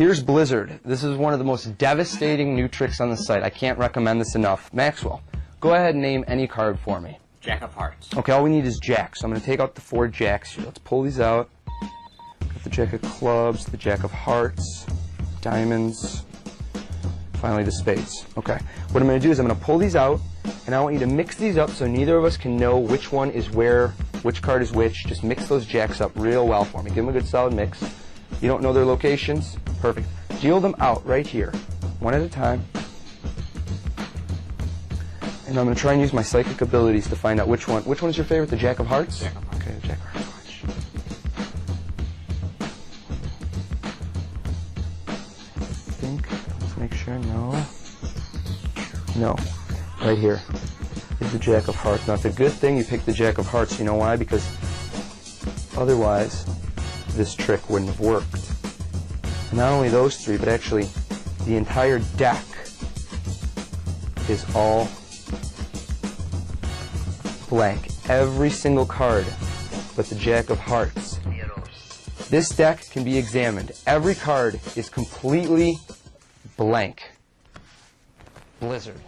Here's Blizzard. This is one of the most devastating new tricks on the site. I can't recommend this enough. Maxwell, go ahead and name any card for me. Jack of Hearts. Okay, all we need is jacks. So I'm going to take out the 4 jacks here. Let's pull these out. Got the Jack of Clubs, the Jack of Hearts, diamonds, finally the spades. Okay, what I'm going to do is I'm going to pull these out, and I want you to mix these up so neither of us can know which one is where, which card is which. Just mix those jacks up real well for me. Give them a good solid mix. You don't know their locations? Perfect. Deal them out right here, one at a time. And I'm going to try and use my psychic abilities to find out which one. Which one is your favorite? The Jack of Hearts? Jack of Hearts. Okay, the Jack of Hearts. Watch. I think, let's make sure, no. No, right here is the Jack of Hearts. Now, it's a good thing you picked the Jack of Hearts. You know why? Because otherwise, this trick wouldn't have worked. And not only those 3, but actually the entire deck is all blank. Every single card but the Jack of Hearts. This deck can be examined. Every card is completely blank. Blizzard.